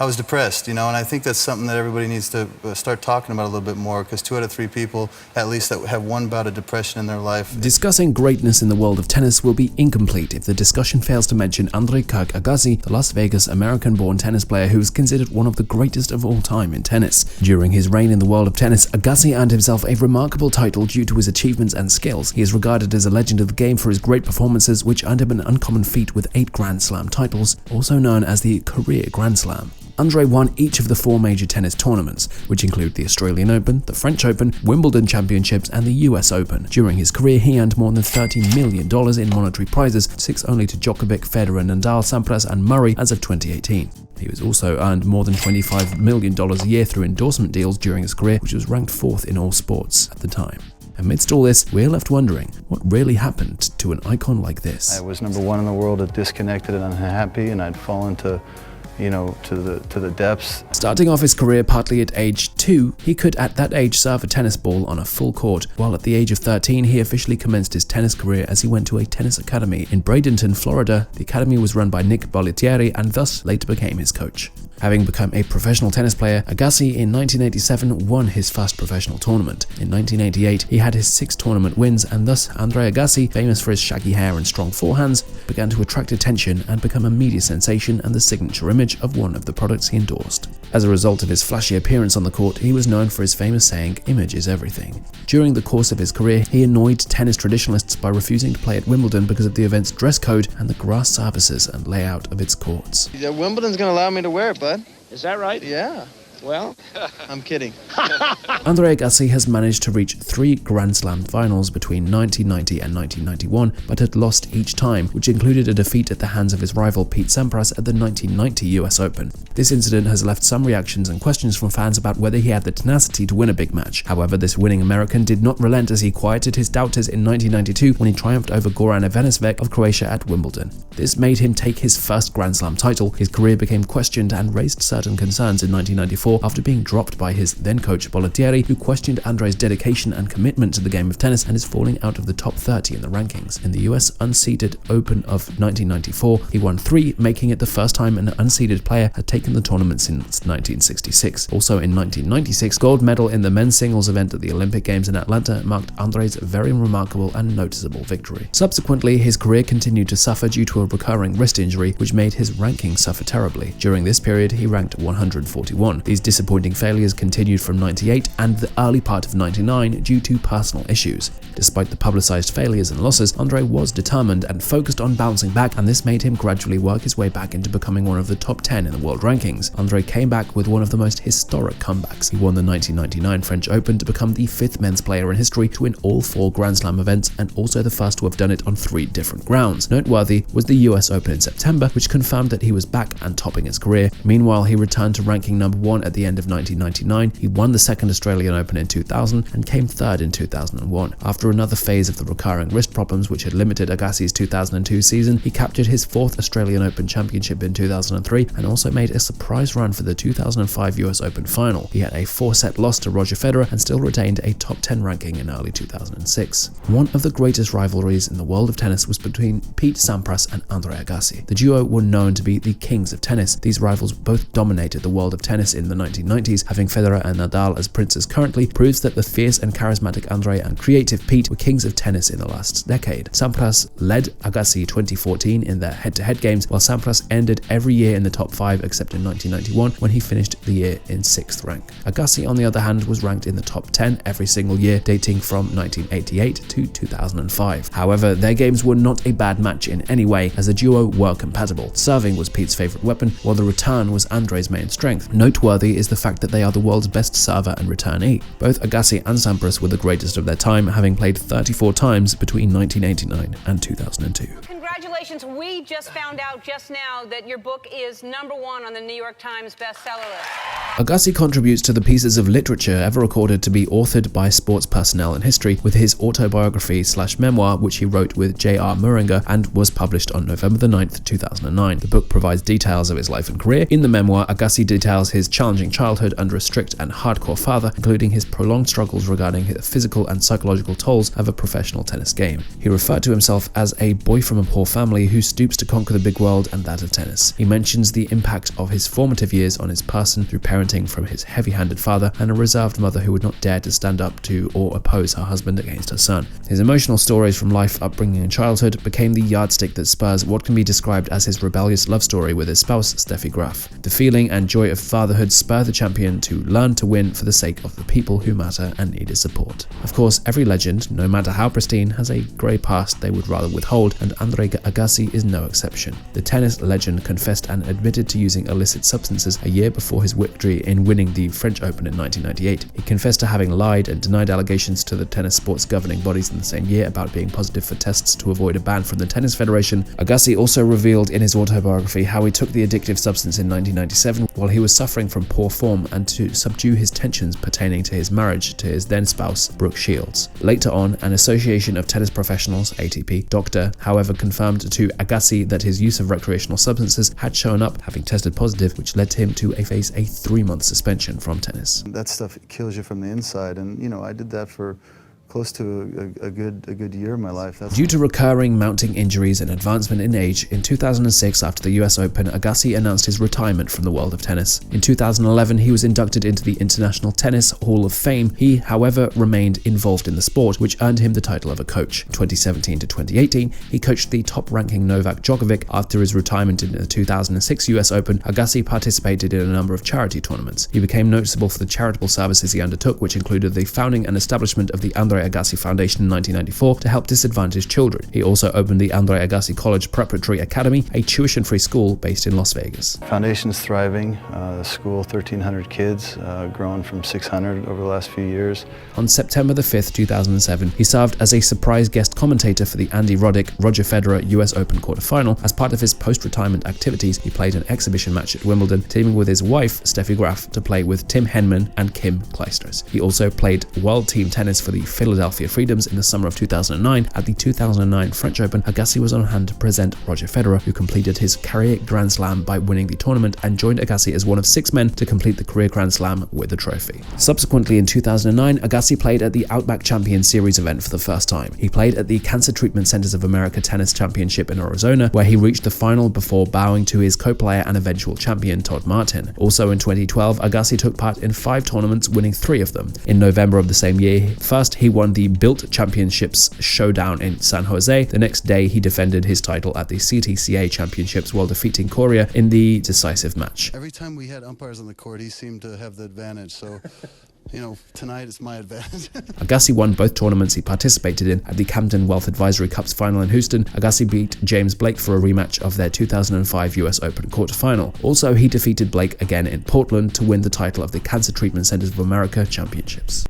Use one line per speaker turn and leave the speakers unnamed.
I was depressed, and I think that's something that everybody needs to start talking about a little bit more, because 2 out of 3 people, at least, that have one bout of depression in their life.
Discussing greatness in the world of tennis will be incomplete if the discussion fails to mention Andre Kirk Agassi, the Las Vegas American-born tennis player who is considered one of the greatest of all time in tennis. During his reign in the world of tennis, Agassi earned himself a remarkable title due to his achievements and skills. He is regarded as a legend of the game for his great performances, which earned him an uncommon feat with 8 Grand Slam titles, also known as the Career Grand Slam. Andre won each of the 4 major tennis tournaments, which include the Australian Open, the French Open, Wimbledon Championships, and the US Open. During his career, he earned more than $30 million in monetary prizes, 6 only to Djokovic, Federer, Nadal, Sampras, and Murray as of 2018. He was also earned more than $25 million a year through endorsement deals during his career, which was ranked 4th in all sports at the time. Amidst all this, we're left wondering what really happened to an icon like this.
I was number 1 in the world, disconnected and unhappy, and I'd fallen to the depths.
Starting off his career partly at age 2, he could at that age serve a tennis ball on a full court, while at the age of 13 he officially commenced his tennis career as he went to a tennis academy in Bradenton, Florida. The academy was run by Nick Bollettieri and thus later became his coach. Having become a professional tennis player, Agassi in 1987 won his first professional tournament. In 1988, he had his 6th tournament wins, and thus Andre Agassi, famous for his shaggy hair and strong forehands, began to attract attention and become a media sensation and the signature image of one of the products he endorsed. As a result of his flashy appearance on the court, he was known for his famous saying, "Image is everything." During the course of his career, he annoyed tennis traditionalists by refusing to play at Wimbledon because of the event's dress code and the grass surfaces and layout of its courts.
Yeah, Wimbledon's gonna allow me to wear it, bud.
Is that right?
Yeah.
Well,
I'm kidding.
Andre Agassi has managed to reach 3 Grand Slam finals between 1990 and 1991, but had lost each time, which included a defeat at the hands of his rival Pete Sampras at the 1990 US Open. This incident has left some reactions and questions from fans about whether he had the tenacity to win a big match. However, this winning American did not relent as he quieted his doubters in 1992 when he triumphed over Goran Ivanisevic of Croatia at Wimbledon. This made him take his first Grand Slam title. His career became questioned and raised certain concerns in 1994 after being dropped by his then-coach Bollettieri, who questioned Andre's dedication and commitment to the game of tennis and his falling out of the top 30 in the rankings. In the US Unseeded Open of 1994, he won 3, making it the first time an unseeded player had taken the tournament since 1966. Also in 1996, gold medal in the men's singles event at the Olympic Games in Atlanta marked Andre's very remarkable and noticeable victory. Subsequently, his career continued to suffer due to a recurring wrist injury, which made his ranking suffer terribly. During this period, he ranked 141. These disappointing failures continued from 98 and the early part of 99 due to personal issues. Despite the publicized failures and losses, Andre was determined and focused on bouncing back, and this made him gradually work his way back into becoming one of the top 10 in the world rankings. Andre came back with one of the most historic comebacks. He won the 1999 French Open to become the 5th men's player in history to win all 4 Grand Slam events, and also the first to have done it on 3 different grounds. Noteworthy was the US Open in September, which confirmed that he was back and topping his career. Meanwhile, he returned to ranking number 1 at the end of 1999, he won the 2nd Australian Open in 2000 and came 3rd in 2001. After another phase of the recurring wrist problems which had limited Agassi's 2002 season, he captured his 4th Australian Open championship in 2003 and also made a surprise run for the 2005 US Open final. He had a 4-set loss to Roger Federer and still retained a top 10 ranking in early 2006. One of the greatest rivalries in the world of tennis was between Pete Sampras and Andre Agassi. The duo were known to be the kings of tennis. These rivals both dominated the world of tennis in the 1990s. Having Federer and Nadal as princes currently proves that the fierce and charismatic Andre and creative Pete were kings of tennis in the last decade. Sampras led Agassi 2014 in their head-to-head games, while Sampras ended every year in the top 5 except in 1991 when he finished the year in 6th rank. Agassi, on the other hand, was ranked in the top 10 every single year dating from 1988 to 2005. However, their games were not a bad match in any way, as the duo were compatible. Serving was Pete's favorite weapon, while the return was Andre's main strength. Noteworthy is the fact that they are the world's best server and returnee. Both Agassi and Sampras were the greatest of their time, having played 34 times between 1989 and 2002.
Congratulations, we just found out just now that your book is #1 on the New York Times bestseller list.
Agassi contributes to the pieces of literature ever recorded to be authored by sports personnel in history, with his autobiography/memoir, which he wrote with J.R. Muringer and was published on November 9th, 2009. The book provides details of his life and career. In the memoir, Agassi details his challenging childhood under a strict and hardcore father, including his prolonged struggles regarding the physical and psychological tolls of a professional tennis game. He referred to himself as a boy from a poor family family who stoops to conquer the big world and that of tennis. He mentions the impact of his formative years on his person through parenting from his heavy-handed father and a reserved mother who would not dare to stand up to or oppose her husband against her son. His emotional stories from life, upbringing and childhood became the yardstick that spurs what can be described as his rebellious love story with his spouse, Steffi Graf. The feeling and joy of fatherhood spur the champion to learn to win for the sake of the people who matter and need his support. Of course, every legend, no matter how pristine, has a grey past they would rather withhold, and Andre Agassi is no exception. The tennis legend confessed and admitted to using illicit substances a year before his victory in winning the French Open in 1998. He confessed to having lied and denied allegations to the tennis sports governing bodies in the same year about being positive for tests to avoid a ban from the Tennis Federation. Agassi also revealed in his autobiography how he took the addictive substance in 1997 while he was suffering from poor form and to subdue his tensions pertaining to his marriage to his then spouse, Brooke Shields. Later on, an Association of Tennis Professionals, ATP, doctor, however, confirmed to Agassi that his use of recreational substances had shown up, having tested positive, which led him to face a 3-month suspension from tennis.
That stuff kills you from the inside, and I did that for close to a good year of my life.
Due to recurring mounting injuries and advancement in age, in 2006 after the US Open, Agassi announced his retirement from the world of tennis. In 2011, he was inducted into the International Tennis Hall of Fame. He, however, remained involved in the sport, which earned him the title of a coach. In 2017 to 2018, he coached the top-ranking Novak Djokovic. After his retirement in the 2006 US Open, Agassi participated in a number of charity tournaments. He became noticeable for the charitable services he undertook, which included the founding and establishment of the Andre Agassi Foundation in 1994 to help disadvantaged children. He also opened the Andre Agassi College Preparatory Academy, a tuition-free school based in Las Vegas.
Foundation's thriving. The school, 1,300 kids, grown from 600 over the last few years.
On September the 5th, 2007, he served as a surprise guest commentator for the Andy Roddick-Roger Federer US Open quarterfinal. As part of his post-retirement activities, he played an exhibition match at Wimbledon, teaming with his wife, Steffi Graf, to play with Tim Henman and Kim Clijsters. He also played world team tennis for the Philadelphia Freedoms in the summer of 2009. At the 2009 French Open, Agassi was on hand to present Roger Federer, who completed his career Grand Slam by winning the tournament and joined Agassi as one of 6 men to complete the career Grand Slam with a trophy. Subsequently, in 2009, Agassi played at the Outback Champions Series event for the first time. He played at the Cancer Treatment Centers of America Tennis Championship in Arizona, where he reached the final before bowing to his co-player and eventual champion Todd Martin. Also in 2012, Agassi took part in 5 tournaments, winning 3 of them. In November of the same year, first he won the Built Championships showdown in San Jose. The next day, he defended his title at the CTCA Championships while defeating Coria in the decisive match.
Every time we had umpires on the court, he seemed to have the advantage, so tonight is my advantage.
Agassi won both tournaments he participated in. At the Camden Wealth Advisory Cup's final in Houston, Agassi beat James Blake for a rematch of their 2005 US Open quarterfinal. Also, he defeated Blake again in Portland to win the title of the Cancer Treatment Centers of America Championships.